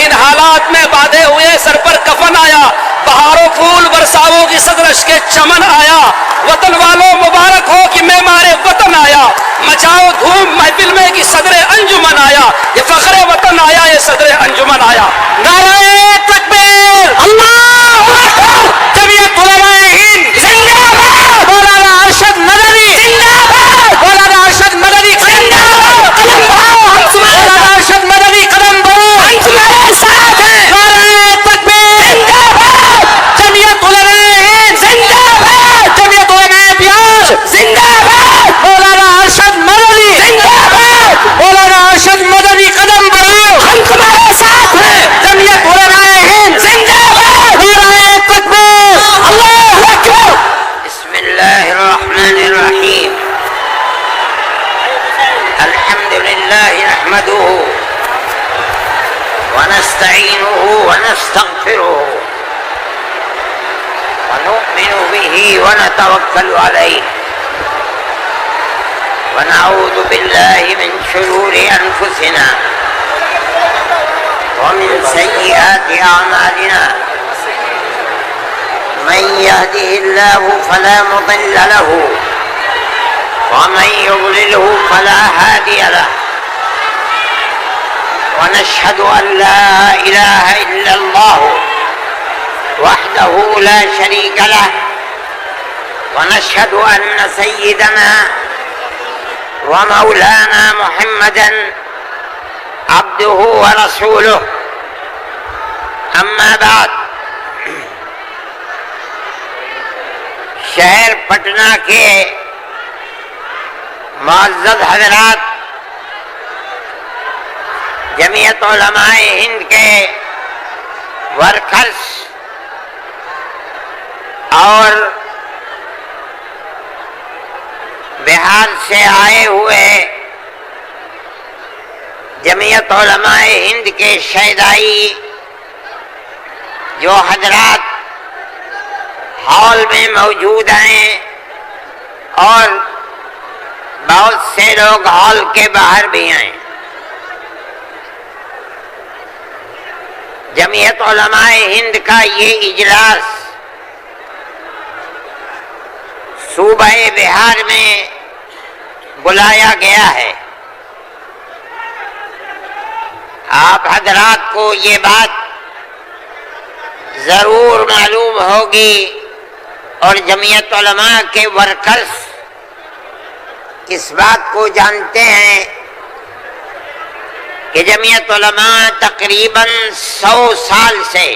ان حالات میں باندھے ہوئے سر پر کفن آیا، بہاروں پھول برساووں کی صدرش کے چمن آیا، وطن والوں مبارک ہو کہ معمار وطن آیا، مچاؤ دھوم محفل میں کہ صدر انجمن آیا، یہ فخر وطن آیا، یہ صدر انجمن آیا۔ نعرہ تکبیر، اللہ اکبر، جمعیت علماء ہند زندہ باد، مولانا ارشد مدنی زندہ باد، مولانا ارشد مدنی زندہ باد، قدم بڑھاؤ ہم تمہارے، مولانا ارشد مدنی قدم بڑھاؤ ہم تمہارے ساتھ ہیں، نعرہ تکبیر زندہ باد، جمعیت علماء ہند زندہ باد، جمعیت علماء بہار زندہ باد، مولانا ارشد مدنی زندہ باد، مولانا ارشد مدنی قدم بڑھاؤ ہم تمہارے ساتھ ہیں، جمعیت علماء ہند زندہ باد، نعرہ تکبیر، اللہ اکبر۔ بسم اللہ الرحمن الرحیم، الحمد للہ نحمده ونستعینه ونستغفره ونؤمن به ونتوکل علیہ ونعوذ باللہ من شرور انفسنا ومن سیئات اعمالنا، من يهده الله فلا مضل له ومن يضلله فلا هادي له، ونشهد أن لا إله إلا الله وحده لا شريك له، ونشهد أن سيدنا ومولانا محمدا عبده ورسوله، أما بعد، شہر پٹنہ کے معزز حضرات، جمعیت علماء ہند کے ورکرز اور بہار سے آئے ہوئے جمعیت علماء ہند کے شہدائی جو حضرات ہال میں موجود ہیں، اور بہت سے لوگ ہال کے باہر بھی ہیں، جمعیت علماء ہند کا یہ اجلاس صوبہ بہار میں بلایا گیا ہے۔ آپ حضرات کو یہ بات ضرور معلوم ہوگی، اور جمعیت علماء کے ورکرز اس بات کو جانتے ہیں کہ جمعیت علماء تقریباً 100 سال سے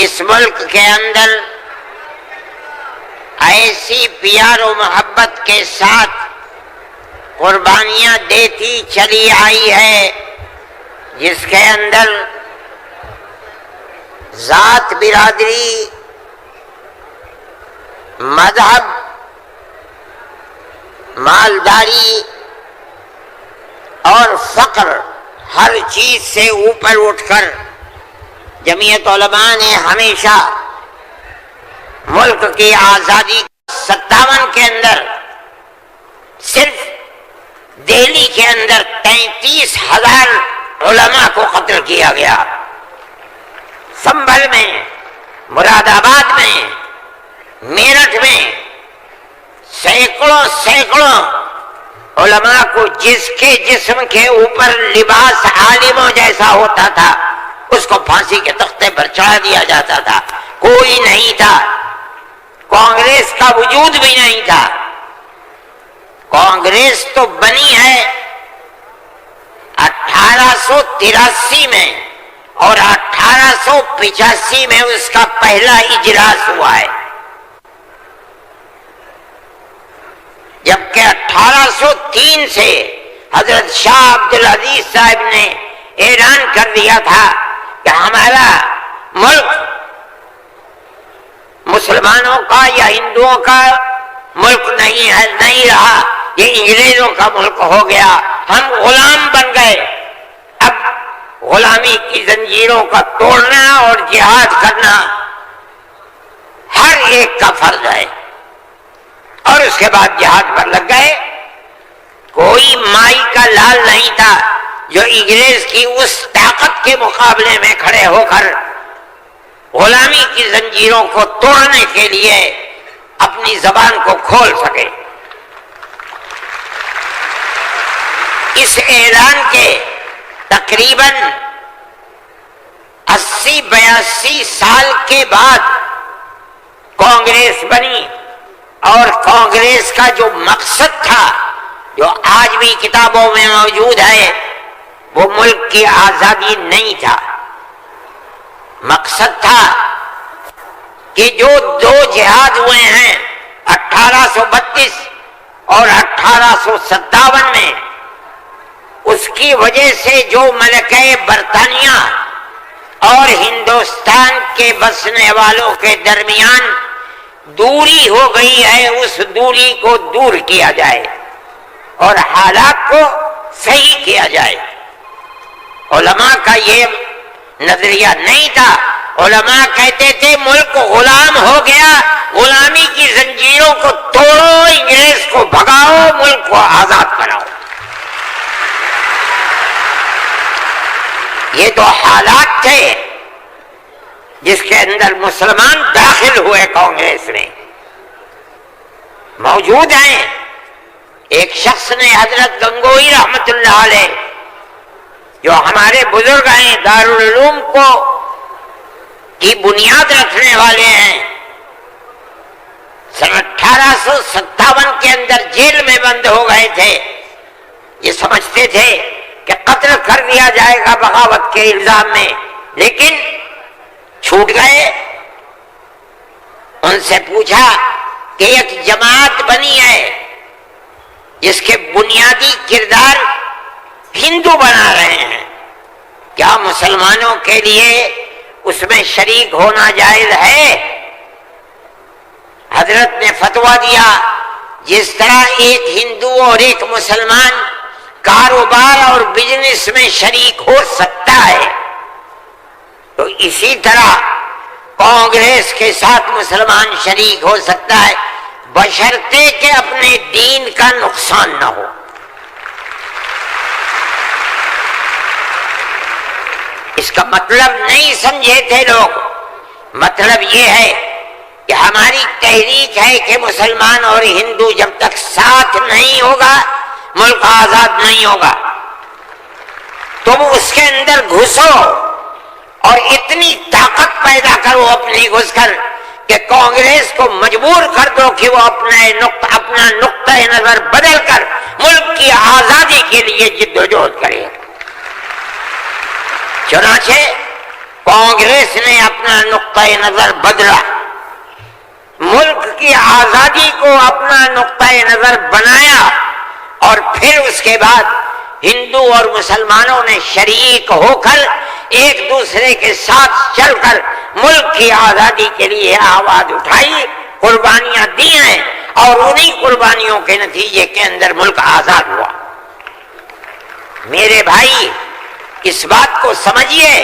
اس ملک کے اندر ایسی پیار و محبت کے ساتھ قربانیاں دیتی چلی آئی ہے جس کے اندر ذات، برادری، مذہب، مالداری اور فقر، ہر چیز سے اوپر اٹھ کر جمعیت علماء نے ہمیشہ ملک کی آزادی 57 کے اندر صرف دہلی کے اندر 33,000 علماء کو قتل کیا گیا، سنبھل میں، مراد آباد میں، میرٹھ میں سینکڑوں علماء کو جس کے جسم کے اوپر لباس عالموں جیسا ہوتا تھا اس کو پھانسی کے تختے پر چڑھا دیا جاتا تھا۔ کوئی نہیں تھا، کانگریس کا وجود بھی نہیں تھا۔ کانگریس تو بنی ہے 1883 میں، اور 1885 میں اس کا پہلا اجلاس ہوا ہے، جبکہ 1803 سے حضرت شاہ عبدالعزیز صاحب نے اعلان کر دیا تھا کہ ہمارا ملک مسلمانوں کا یا ہندوؤں کا ملک نہیں ہے، نہیں رہا، یہ انگریزوں کا ملک ہو گیا، ہم غلام بن گئے۔ اب غلامی کی زنجیروں کا توڑنا اور جہاد کرنا ہر ایک کا فرض ہے، اور اس کے بعد جہاد پر لگ گئے۔ کوئی مائی کا لال نہیں تھا جو انگریز کی اس طاقت کے مقابلے میں کھڑے ہو کر غلامی کی زنجیروں کو توڑنے کے لیے اپنی زبان کو کھول سکے۔ اس اعلان کے تقریباً 80-82 سال کے بعد کانگریس بنی، اور کانگریس کا جو مقصد تھا، جو آج بھی کتابوں میں موجود ہے، وہ ملک کی آزادی نہیں تھا۔ مقصد تھا کہ جو دو جہاد ہوئے ہیں 1832 اور 1857 میں، اس کی وجہ سے جو ملکہ برطانیہ اور ہندوستان کے بسنے والوں کے درمیان دوری ہو گئی ہے، اس دوری کو دور کیا جائے اور حالات کو صحیح کیا جائے۔ علماء کا یہ نظریہ نہیں تھا۔ علماء کہتے تھے ملک غلام ہو گیا، غلامی کی زنجیروں کو توڑو، انگریز کو بھگاؤ، ملک کو آزاد کراؤ۔ یہ تو حالات تھے جس کے اندر مسلمان داخل ہوئے کانگریس میں، موجود ہیں۔ ایک شخص نے حضرت گنگوئی رحمت اللہ علیہ، جو ہمارے بزرگ ہیں، دارالعلوم کو کی بنیاد رکھنے والے ہیں، سن 1857 کے اندر جیل میں بند ہو گئے تھے۔ یہ سمجھتے تھے کہ قتل کر دیا جائے گا بغاوت کے الزام میں، لیکن چھوٹ گئے۔ ان سے پوچھا کہ ایک جماعت بنی ہے جس کے بنیادی کردار ہندو بنا رہے ہیں، کیا مسلمانوں کے لیے اس میں شریک ہونا جائز ہے؟ حضرت نے فتویٰ دیا، جس طرح ایک ہندو اور ایک مسلمان کاروبار اور بزنس میں شریک ہو سکتا ہے، تو اسی طرح کانگریس کے ساتھ مسلمان شریک ہو سکتا ہے، بشرطے کہ اپنے دین کا نقصان نہ ہو۔ اس کا مطلب نہیں سمجھے تھے لوگ۔ مطلب یہ ہے کہ ہماری تحریک ہے کہ مسلمان اور ہندو جب تک ساتھ نہیں ہوگا، ملک آزاد نہیں ہوگا۔ تم اس کے اندر گھسو اور اتنی طاقت پیدا کرو اپنی گھس کر کہ کانگریس کو مجبور کر دو کہ وہ اپنا نقطہ نظر بدل کر ملک کی آزادی کے لیے جدوجہد کرے۔ چنانچہ کانگریس نے اپنا نقطہ نظر بدلا، ملک کی آزادی کو اپنا نقطہ نظر بنایا، اور پھر اس کے بعد ہندو اور مسلمانوں نے شریک ہو کر ایک دوسرے کے ساتھ چل کر ملک کی آزادی کے لیے آواز اٹھائی، قربانیاں دی ہیں، اور انہی قربانیوں کے نتیجے کے اندر ملک آزاد ہوا۔ میرے بھائی، اس بات کو سمجھیے،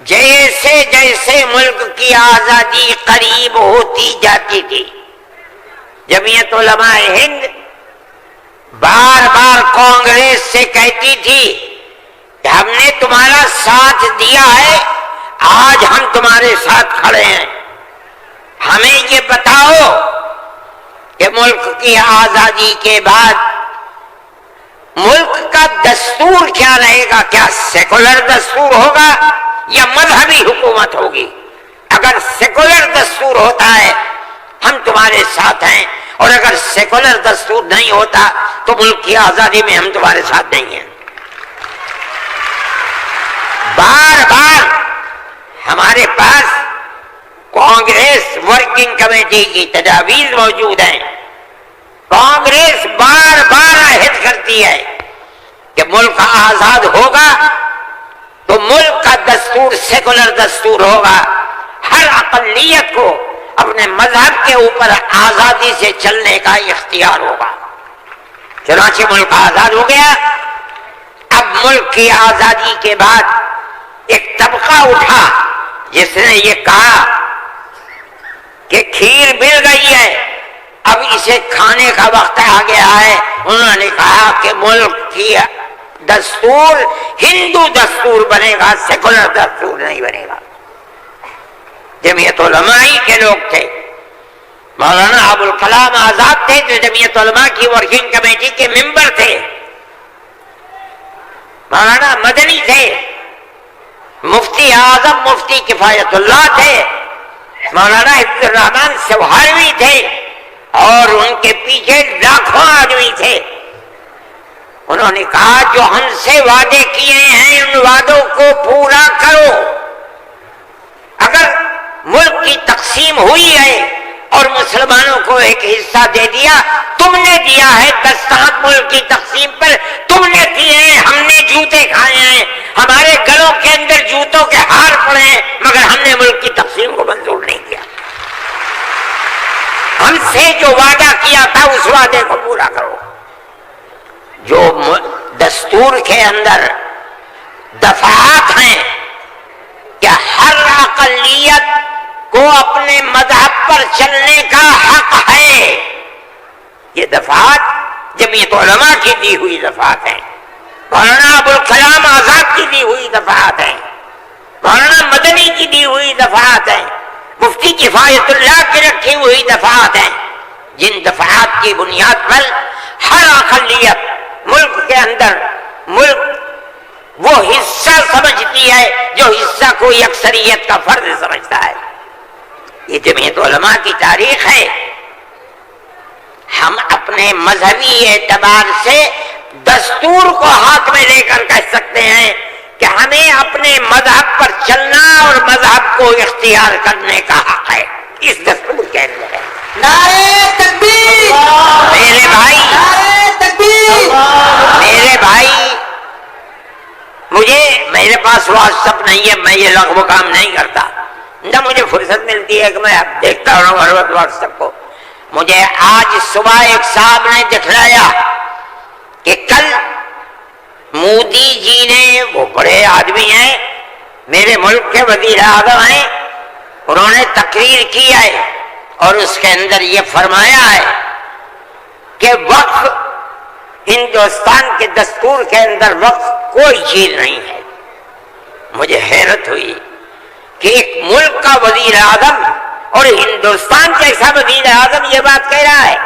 جیسے جیسے ملک کی آزادی قریب ہوتی جاتی تھی، جمعیت علماء ہند بار بار کانگریس سے کہتی تھی کہ ہم نے تمہارا ساتھ دیا ہے، آج ہم تمہارے ساتھ کھڑے ہیں، ہمیں یہ بتاؤ کہ ملک کی آزادی کے بعد ملک کا دستور کیا رہے گا؟ کیا سیکولر دستور ہوگا یا مذہبی حکومت ہوگی؟ اگر سیکولر دستور ہوتا ہے ہم تمہارے ساتھ ہیں، اور اگر سیکولر دستور نہیں ہوتا تو ملک کی آزادی میں ہم تمہارے ساتھ نہیں ہیں۔ بار بار ہمارے پاس کانگریس ورکنگ کمیٹی کی تجاویز موجود ہیں۔ کانگریس بار بار عہد کرتی ہے کہ ملک آزاد ہوگا تو ملک کا دستور سیکولر دستور ہوگا، ہر اقلیت کو اپنے مذہب کے اوپر آزادی سے چلنے کا اختیار ہوگا۔ چنانچہ ملک آزاد ہو گیا۔ اب ملک کی آزادی کے بعد ایک طبقہ اٹھا جس نے یہ کہا کہ کھیر مل گئی ہے، اب اسے کھانے کا وقت آ گیا ہے۔ انہوں نے کہا کہ ملک کی دستور ہندو دستور بنے گا، سیکولر دستور نہیں بنے گا۔ جمعیت علماء کے لوگ تھے، مولانا ابوالکلام آزاد تھے جو جمعیت علماء کی ورکنگ کمیٹی کے ممبر تھے، مولانا مدنی تھے، مفتی اعظم مفتی کفایت اللہ تھے، مولانا حفظ الرحمان سوہروی تھے، اور ان کے پیچھے لاکھوں آدمی تھے۔ انہوں نے کہا جو ہم سے وعدے کیے ہیں ان وعدوں کو پورا کرو۔ اگر ملک کی تقسیم ہوئی ہے اور مسلمانوں کو ایک حصہ دے دیا، تم نے دیا ہے دستخط ملک کی تقسیم پر، تم نے کیے ہیں، ہم نے جوتے کھائے ہیں، ہمارے گلوں کے اندر جوتوں کے ہار پڑے ہیں، مگر ہم نے ملک کی تقسیم کو منظور نہیں کیا۔ ہم سے جو وعدہ کیا تھا اس وعدے کو پورا کرو۔ جو دستور کے اندر دفعات ہیں کہ ہر اقلیت کو اپنے مذہب پر چلنے کا حق ہے، یہ دفعات جمعیت علماء کی دی ہوئی دفعات ہیں، مولانا ابوالکلام آزاد کی دی ہوئی دفعات ہیں، مولانا مدنی کی دی ہوئی دفعات ہیں، مفتی کفایت اللہ کی رکھی ہوئی دفعات ہیں، جن دفعات کی بنیاد پر ہر اقلیت ملک کے اندر ملک وہ حصہ سمجھتی ہے جو حصہ کوئی اکثریت کا فرض سمجھتا ہے۔ یہ جمعیت علماء کی تاریخ ہے۔ ہم اپنے مذہبی اعتبار سے دستور کو ہاتھ میں لے کر کہہ سکتے ہیں کہ ہمیں اپنے مذہب پر چلنا اور مذہب کو اختیار کرنے کا حق ہے، اس دستور کے اندر ہے۔ نعرہ تکبیر! میرے بھائی، نعرہ تکبیر! میرے بھائی، میرے پاس واٹس ایپ نہیں ہے، میں یہ لغو کام نہیں کرتا، نہ مجھے فرصت ملتی ہے کہ میں اب دیکھتا ہوں ہر وقت واٹس ایپ کو۔ مجھے آج صبح ایک صاحب نے دکھلایا کہ کل مودی جی نے، وہ بڑے آدمی ہیں، میرے ملک کے وزیر اعظم ہیں، انہوں نے تقریر کی ہے اور اس کے اندر یہ فرمایا ہے کہ وقف ہندوستان کے دستور کے اندر وقف کوئی چیز نہیں ہے۔ مجھے حیرت ہوئی کہ ایک ملک کا وزیر اعظم اور ہندوستان جیسا وزیر اعظم یہ بات کہہ رہا ہے۔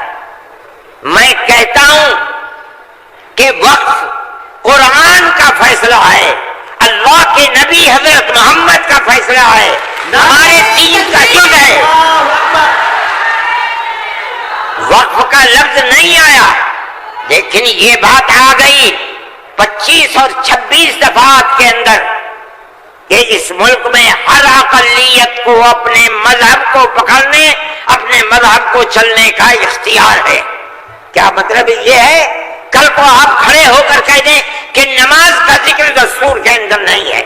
میں کہتا ہوں کہ وقف قرآن کا فیصلہ ہے، اللہ کے نبی حضرت محمد کا فیصلہ ہے، ہمارے دین کا جز ہے۔ وقف کا لفظ نہیں آیا، لیکن یہ بات آ گئی 25 اور 26 دفعات کے اندر کہ اس ملک میں ہر اقلیت کو اپنے مذہب کو پکڑنے، اپنے مذہب کو چلنے کا اختیار ہے۔ کیا مطلب یہ ہے؟ کل کو آپ کھڑے ہو کر کہہ دیں کہ نماز کا ذکر دستور کے اندر نہیں ہے،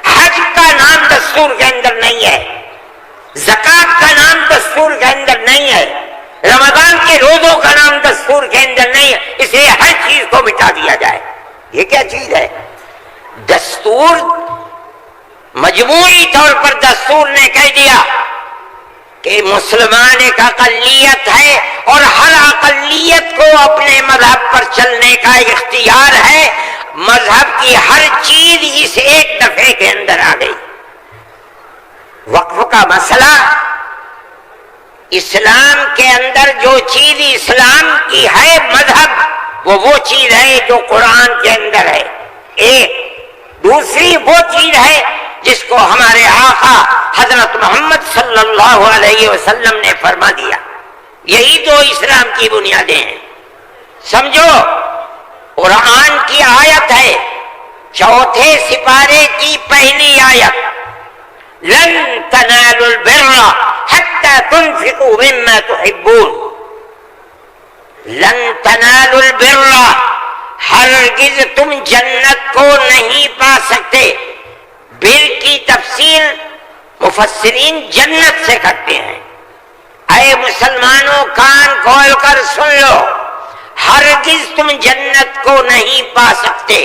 حج کا نام دستور کے اندر نہیں ہے، زکوٰۃ کا نام دستور کے اندر نہیں ہے، رمضان کے روزوں کا نام دستور کے اندر نہیں ہے، اس لیے ہر چیز کو مٹا دیا جائے۔ یہ کیا چیز ہے؟ دستور مجموعی طور پر دستور نے کہہ دیا کہ مسلمان ایک اقلیت ہے اور ہر اقلیت کو اپنے مذہب پر چلنے کا اختیار ہے۔ مذہب کی ہر چیز اس ایک دفعے کے اندر آ گئی۔ وقف کا مسئلہ، اسلام کے اندر جو چیز اسلام کی ہے مذہب، وہ چیز ہے جو قرآن کے اندر ہے ایک، دوسری وہ چیز ہے جس کو ہمارے آقا حضرت محمد صلی اللہ علیہ وسلم نے فرما دیا۔ یہی تو اسلام کی بنیادیں ہیں۔ سمجھو، قرآن کی آیت ہے، چوتھے سپارے کی پہلی آیت، لن تنالوا البر حتى تنفقوا مما تحبون۔ لن تنالوا البر، ہرگز تم جنت کو نہیں پا سکتے۔ بر کی تفسیر مفسرین جنت سے کرتے ہیں۔ اے مسلمانوں کان کھول کر سن لو، ہرگز تم جنت کو نہیں پا سکتے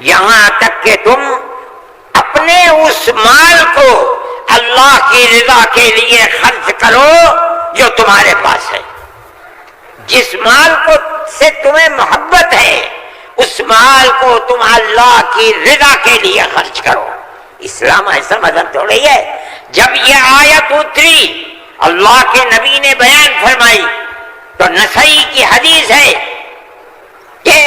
یہاں تک کہ تم اپنے اس مال کو اللہ کی رضا کے لیے خرچ کرو جو تمہارے پاس ہے۔ جس مال کو سے تمہیں محبت ہے اس مال کو تم اللہ کی رضا کے لیے خرچ کرو. اسلام ایسا مذہب تھوڑی ہے. جب یہ آیت اتری اللہ کے نبی نے بیان فرمائی تو نسائی کی حدیث ہے کہ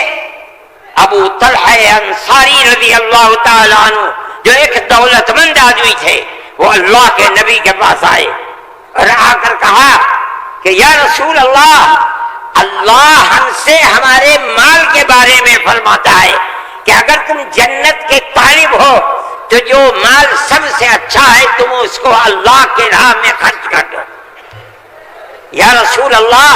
ابو طلحہ انصاری رضی اللہ تعالیٰ عنہ جو ایک دولت مند آدمی تھے وہ اللہ کے نبی کے پاس آئے اور آ کر کہا کہ یا رسول اللہ ہم سے ہمارے مال کے بارے میں فرماتا ہے کہ اگر تم جنت کے طالب ہو تو جو مال سب سے اچھا ہے تم اس کو اللہ کے راہ میں خرچ کر دو. یا رسول اللہ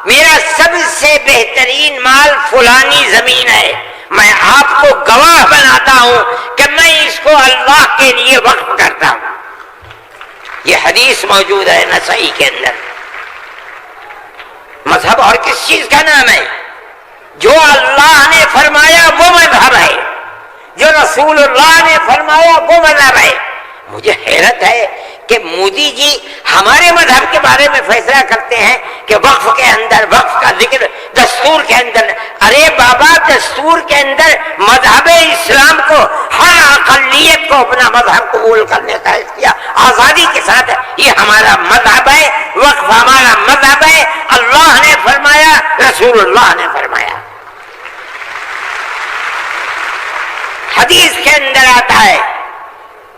میرا سب سے بہترین مال فلانی زمین ہے, میں آپ کو گواہ بناتا ہوں کہ میں اس کو اللہ کے لیے وقف کرتا ہوں. یہ حدیث موجود ہے نسائی کے اندر. مذہب اور کس چیز کا نام ہے؟ جو اللہ نے فرمایا وہ مذہب ہے, جو رسول اللہ نے فرمایا وہ مذہب ہے. مجھے حیرت ہے کہ مودی جی ہمارے مذہب کے بارے میں فیصلہ کرتے ہیں کہ وقف کے اندر وقف کا ذکر دستور کے اندر. ارے بابا دستور کے اندر مذہب اسلام کو ہر اقلیت کو اپنا مذہب قبول کرنے کا اختیار آزادی کے ساتھ ہے. یہ ہمارا مذہب ہے, وقف ہمارا مذہب ہے. اللہ نے فرمایا, رسول اللہ نے فرمایا. حدیث کے اندر آتا ہے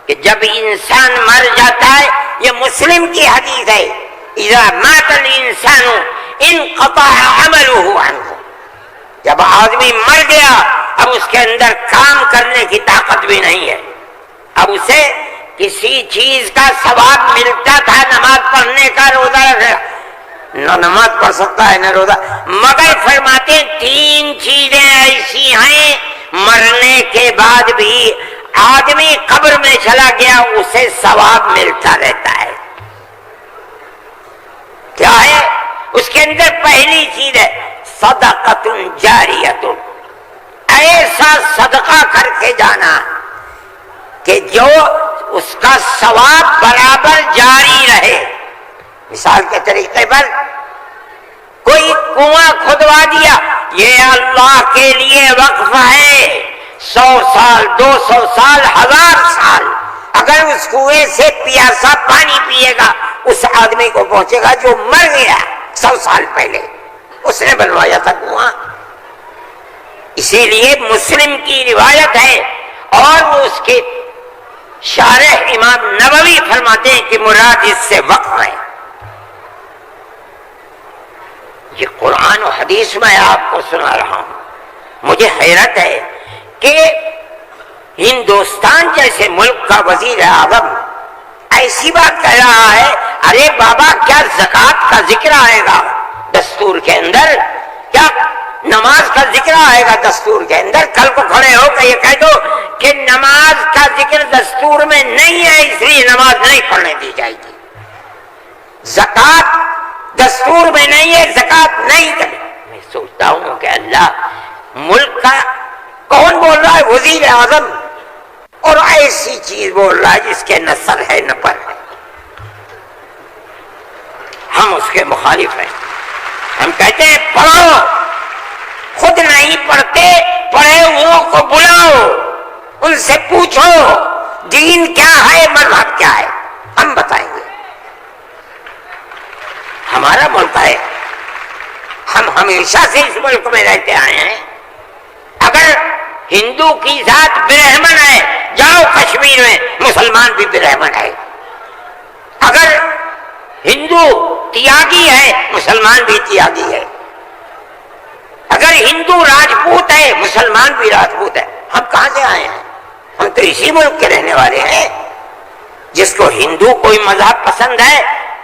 کہ جب انسان مر جاتا ہے, یہ مسلم کی حدیث ہے, اذا مات الانسان انقطع عمله عنه. جب آدمی مر گیا اب اس کے اندر کام کرنے کی طاقت بھی نہیں ہے. اب اسے کسی چیز کا ثواب ملتا تھا, نماز پڑھنے کا, روزہ نہ نماز پڑھ سکتا ہے نہ روزہ, مگر فرماتے تین چیزیں ایسی ہیں مرنے کے بعد بھی آدمی قبر میں چلا گیا اسے ثواب ملتا رہتا ہے. کیا ہے اس کے اندر؟ پہلی چیز ہے صدقۃ جاریۃ, ایسا صدقہ کر کے جانا کہ جو اس کا ثواب برابر جاری رہے. مثال کے طریقے پر کوئی کنواں کھدوا دیا, یہ اللہ کے لیے وقف ہے, 100 سال 200 سال 1000 سال اگر اس کنویں سے پیاسا پانی پیے گا اس آدمی کو پہنچے گا جو مر گیا 100 سال پہلے, اس نے بنوایا تھا کنواں. اسی لیے مسلم کی روایت ہے اور اس کے شارح امام نووی فرماتے ہیں کہ مراد اس سے وقف ہے. یہ قرآن و حدیث میں آپ کو سنا رہا ہوں. مجھے حیرت ہے کہ ہندوستان جیسے ملک کا وزیر اعظم ایسی بات کہہ رہا ہے, ارے بابا کیا زکوٰۃ کا ذکر آئے گا دستور کے اندر؟ کیا نماز کا ذکر آئے گا دستور کے اندر؟ کل کو کھڑے ہو کے یہ کہہ دو کہ نماز کا ذکر دستور میں نہیں ہے اس لیے نماز نہیں پڑھنے دی جائے گی. زکوٰۃ دستور میں نہیں ہے, زکوٰۃ نہیں کرے. میں سوچتا ہوں کہ اللہ ملک کا کون بول رہا ہے؟ وزیر اعظم, اور ایسی چیز بول رہا ہے جس کے نہ سر ہے نہ پر ہے. ہم اس کے مخالف ہیں. ہم کہتے ہیں پڑھو, خود نہیں پڑھتے, پڑھے ہوئوں کو بلاؤ, ان سے پوچھو دین کیا ہے, مذہب کیا ہے, ہم بتائیں گے. ہمارا ملک ہے, ہم ہمیشہ سے اس ملک میں رہتے آئے ہیں. اگر ہندو کی ذات برہمن ہے, جاؤ کشمیر میں مسلمان بھی برہمن ہے. اگر ہندو تیاگی ہے, مسلمان بھی تیاگی ہے. اگر ہندو راجپوت ہے, مسلمان بھی راجپوت ہے. ہم کہاں سے آئے ہیں؟ ہم تو اسی ملک کے رہنے والے ہیں. جس کو ہندو کوئی مذہب پسند ہے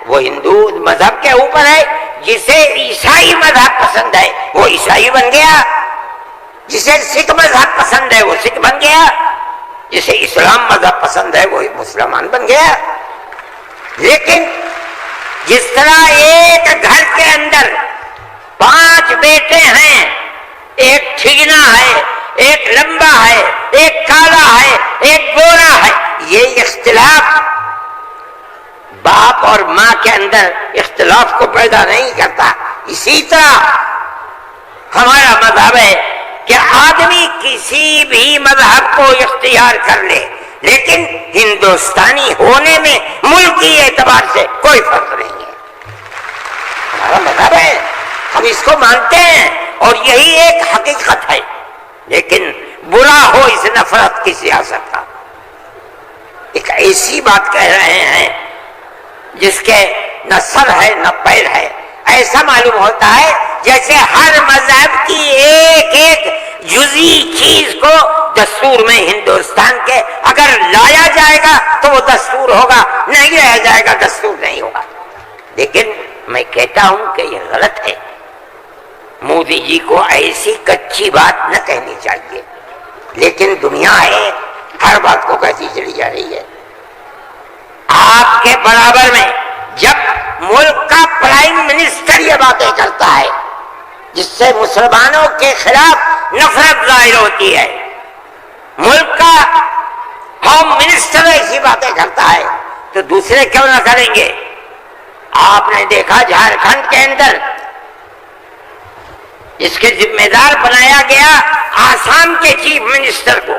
وہ ہندو مذہب کے اوپر ہے, جسے عیسائی مذہب پسند ہے وہ عیسائی بن گیا, جسے سکھ مذہب پسند ہے وہ سکھ بن گیا, جسے اسلام مذہب پسند ہے وہ مسلمان بن گیا. لیکن جس طرح ایک گھر کے اندر 5 بیٹے ہیں, ایک ٹھگنا ہے, ایک لمبا ہے, ایک کالا ہے, ایک گورا ہے, یہ اختلاف باپ اور ماں کے اندر اختلاف کو پیدا نہیں کرتا. اسی طرح ہمارا مذہب ہے کہ آدمی کسی بھی مذہب کو اختیار کر لے، لیکن ہندوستانی ہونے میں ملکی اعتبار سے کوئی فرق نہیں ہے. ہمارا مذہب ہے، ہم اس کو مانتے ہیں اور یہی ایک حقیقت ہے. لیکن برا ہو اس نفرت کی سیاست کا. ایک ایسی بات کہہ رہے ہیں جس کے نہ سر ہے نہ پیر ہے. ایسا معلوم ہوتا ہے جیسے ہر مذہب کی ایک ایک جزئی چیز کو دستور میں ہندوستان کے اگر لایا جائے گا تو وہ دستور ہوگا، نہیں لایا جائے گا دستور نہیں ہوگا. لیکن میں کہتا ہوں کہ یہ غلط ہے. مودی جی کو ایسی کچی بات نہ کہنی چاہیے، لیکن دنیا ہے ہر بات کو کہتی چلی جا رہی ہے. آپ کے برابر میں جب ملک کا پرائم منسٹر یہ باتیں کرتا ہے جس سے مسلمانوں کے خلاف نفرت ظاہر ہوتی ہے، ملک کا ہوم منسٹر ایسی باتیں کرتا ہے تو دوسرے کیوں نہ کریں گے؟ آپ نے دیکھا جھارکھنڈ کے اندر اس کے ذمہ دار بنایا گیا آسام کے چیف منسٹر کو.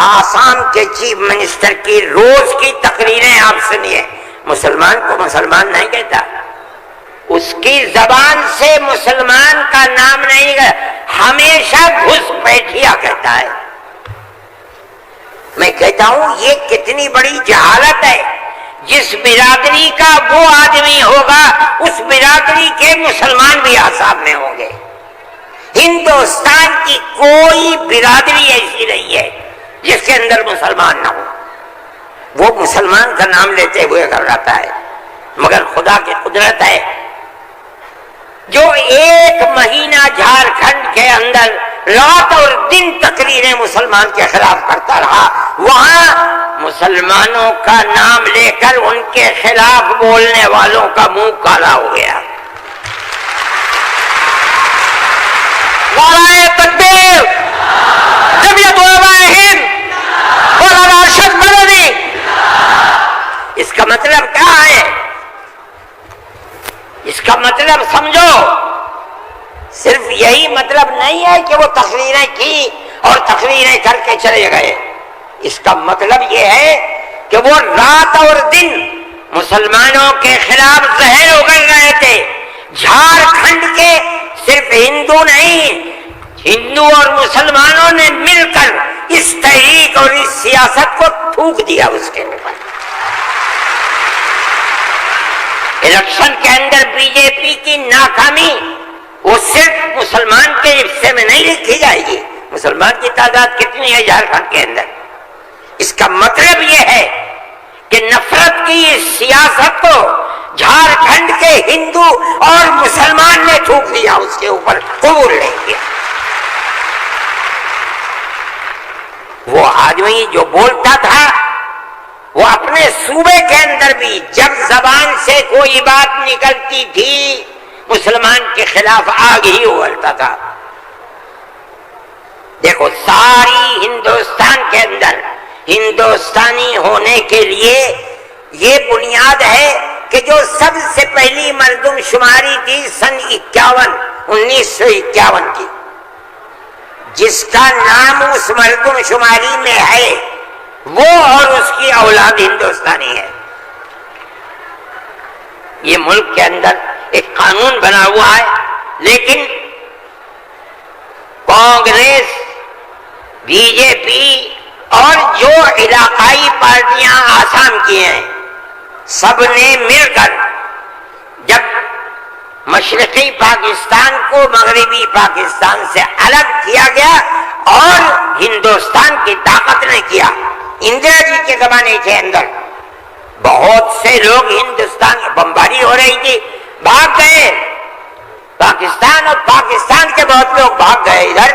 آسام کے چیف منسٹر کی روز کی تقریریں آپ سنیے. مسلمان کو مسلمان نہیں کہتا، اس کی زبان سے مسلمان کا نام نہیں ہے، ہمیشہ گھس بیٹھیا کہتا ہے. میں کہتا ہوں یہ کتنی بڑی جہالت ہے. جس برادری کا وہ آدمی ہوگا اس برادری کے مسلمان بھی آسام میں ہوں گے. ہندوستان کی کوئی برادری ایسی نہیں ہے جس کے اندر مسلمان نہ ہو. وہ مسلمان کا نام لیتے ہوئے گھبراتا ہے، مگر خدا کی قدرت ہے جو ایک مہینہ جھارکھنڈ کے اندر رات اور دن تقریریں مسلمان کے خلاف کرتا رہا، وہاں مسلمانوں کا نام لے کر ان کے خلاف بولنے والوں کا منہ کالا ہو گیا. نعرہ تکبیر، جمعیت علماء ہند، مولانا ارشد مدنی. اس کا مطلب کیا ہے؟ اس کا مطلب سمجھو، صرف یہی مطلب نہیں ہے کہ وہ تقریریں کی اور تقریریں کر کے چلے گئے. اس کا مطلب یہ ہے کہ وہ رات اور دن مسلمانوں کے خلاف زہر اگل رہے تھے. جھارکھنڈ کے صرف ہندو نہیں، ہندو اور مسلمانوں نے مل کر اس تحریک اور اس سیاست کو تھوک دیا اس کے اوپر. الیکشن کے اندر بی جے پی کی ناکامی وہ صرف مسلمان کے حصے میں نہیں لکھی جائے گی. مسلمان کی تعداد کتنی ہے جھارکھنڈ کے اندر؟ اس کا مطلب یہ ہے کہ نفرت کی اس سیاست کو جھارکھنڈ کے ہندو اور مسلمان نے تھوک دیا، اس کے اوپر قبول نہیں کیا. وہ آدمی جو بولتا تھا وہ اپنے صوبے کے اندر بھی جب زبان سے کوئی بات نکلتی تھی مسلمان کے خلاف آگ ہی اگلتا تھا. دیکھو ساری ہندوستان کے اندر ہندوستانی ہونے کے لیے یہ بنیاد ہے کہ جو سب سے پہلی مردم شماری تھی سن 1951 کی، جس کا نام اس مردم شماری میں ہے وہ اور اس کی اولاد ہندوستانی ہے. یہ ملک کے اندر ایک قانون بنا ہوا ہے، لیکن کانگریس، بی جے پی اور جو علاقائی پارٹیاں آسام کی ہیں سب نے مل کر جب مشرقی پاکستان کو مغربی پاکستان سے الگ کیا گیا اور ہندوستان کی طاقت نے کیا. اندرا جی کے زمانے کے اندر بہت سے لوگ ہندوستان بمباری ہو رہی تھی، بھاگ گئے پاکستان، اور پاکستان کے بہت لوگ بھاگ گئے ادھر.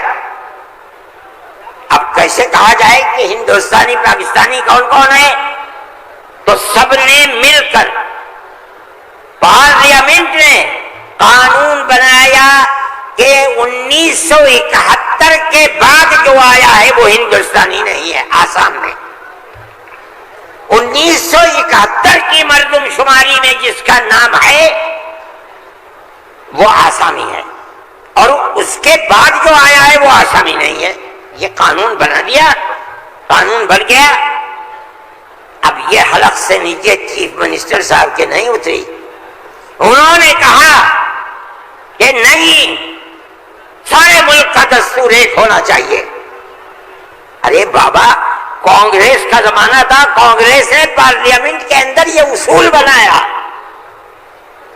اب کیسے کہا جائے کہ ہندوستانی پاکستانی کون کون ہے؟ تو سب نے مل کر پارلیمنٹ نے قانون بنایا کہ 1971 کے بعد جو آیا ہے وہ ہندوستانی نہیں ہے. آسام میں 1971 کی مردم شماری میں جس کا نام ہے وہ آسامی ہے، اور اس کے بعد جو آیا ہے وہ آسامی نہیں ہے. یہ قانون بنا دیا، قانون بن گیا. اب یہ حلق سے نیچے چیف منسٹر صاحب کے نہیں اتری. انہوں نے کہا کہ نہیں، سارے ملک کا دستور ایک ہونا چاہیے. ارے بابا، کانگریس کا زمانہ تھا، کانگریس نے پارلیمنٹ کے اندر یہ اصول بنایا،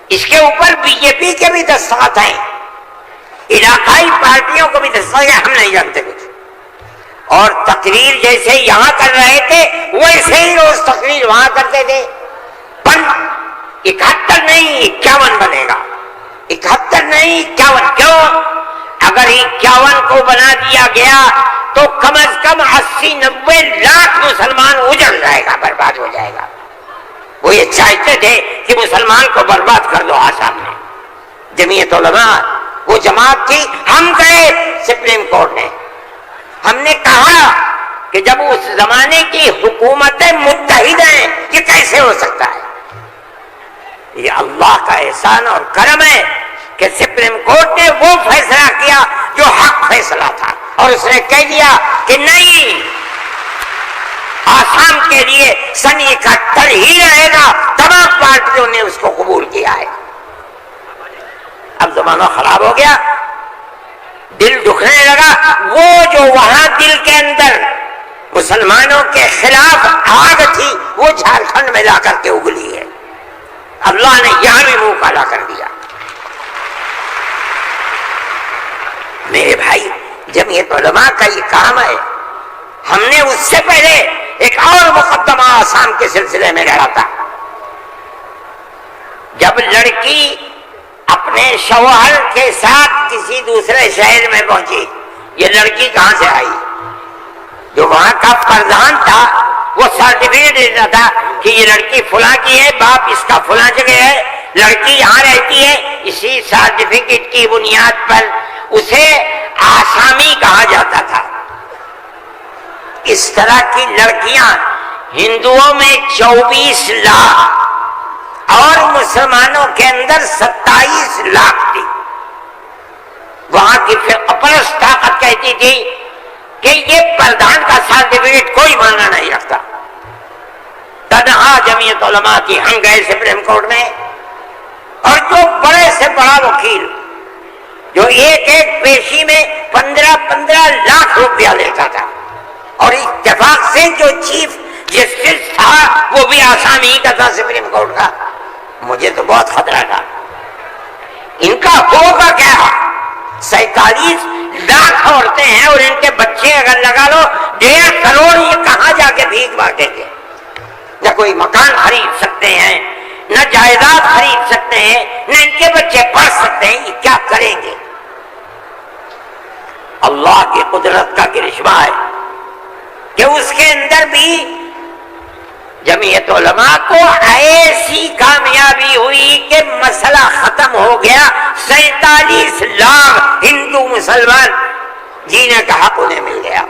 اس کے اوپر بی جے پی کے بھی دستخط ہیں، علاقائی پارٹیوں کو بھی دستخط ہیں، ہم نہیں جانتے کچھ. اور تقریر جیسے یہاں کر رہے تھے ویسے ہی روز تقریر وہاں کرتے تھے. پر 71 نہیں 51 بنے گا، 71 نہیں 51. کیوں؟ اگر 51 کو بنا دیا گیا تو کم از کم 80-90 لاکھ مسلمان اجڑ جائے گا، برباد ہو جائے گا. وہ یہ چاہتے تھے کہ مسلمان کو برباد کر دو. آسام میں جمعیت علماء وہ جماعت تھی، ہم گئے سپریم کورٹ نے، ہم نے کہا کہ جب اس زمانے کی حکومتیں متحد ہیں یہ کیسے ہو سکتا ہے؟ یہ اللہ کا احسان اور کرم ہے کہ سپریم کورٹ نے وہ فیصلہ کیا جو حق فیصلہ تھا، اور اس نے کہہ دیا کہ نہیں، آسام کے لیے سن 71 ہی رہے گا. تمام پارٹیوں نے اس کو قبول کیا ہے. اب زمانہ خراب ہو گیا، دل دکھنے لگا. وہ جو وہاں دل کے اندر مسلمانوں کے خلاف آگ تھی وہ جھارکھنڈ میں لا کر کے اگلی ہے. اللہ نے یہاں بھی منہ کالا کر دیا. میرے بھائی، جمعیت علماء کا یہ کام ہے. ہم نے اس سے پہلے ایک اور مقدمہ آسام کے سلسلے میں لڑا تھا. جب لڑکی اپنے شوہر کے ساتھ کسی دوسرے شہر میں پہنچی، یہ لڑکی کہاں سے آئی؟ جو وہاں کا پردھان تھا وہ سرٹیفکیٹ دیتا تھا کہ یہ لڑکی فلاں کی ہے، باپ اس کا فلاں جگہ ہے، لڑکی یہاں رہتی ہے. اسی سرٹیفکیٹ کی بنیاد پر اسے آسامی کہا جاتا تھا. اس طرح کی لڑکیاں ہندوؤں میں 24 لاکھ اور مسلمانوں کے اندر 27 لاکھ تھی. وہاں کی فرقہ طاقت کہتی تھی کہ یہ پردھان کا سرٹیفکیٹ کوئی معنی نہیں رکھتا. تنہا جمعیت علماء کی ہم گئے سپریم کورٹ میں، اور جو بڑے سے بڑا وکیل جو ایک ایک پیشی میں 15 لاکھ روپیہ لیتا تھا، اور اتفاق سے جو چیف جسٹس تھا وہ بھی آسامی کا تھا سپریم کورٹ کا. مجھے تو بہت خطرہ تھا ان کا ہوگا کیا. 47 لاکھ عورتیں ہیں اور ان کے بچے اگر لگا لو 1.5 کروڑ، یہ کہاں جا کے بھیک مانگیں گے؟ نہ کوئی مکان خرید سکتے ہیں، نہ جائیداد خرید سکتے ہیں، نہ ان کے بچے پڑھ سکتے ہیں. یہ کیا کریں گے؟ اللہ کی قدرت کا کرشمہ ہے کہ اس کے اندر بھی جمعیت علماء کو ایسی کامیابی ہوئی کہ مسئلہ ختم ہو گیا. 47 لاکھ ہندو مسلمان جینے کا حق انہیں مل گیا.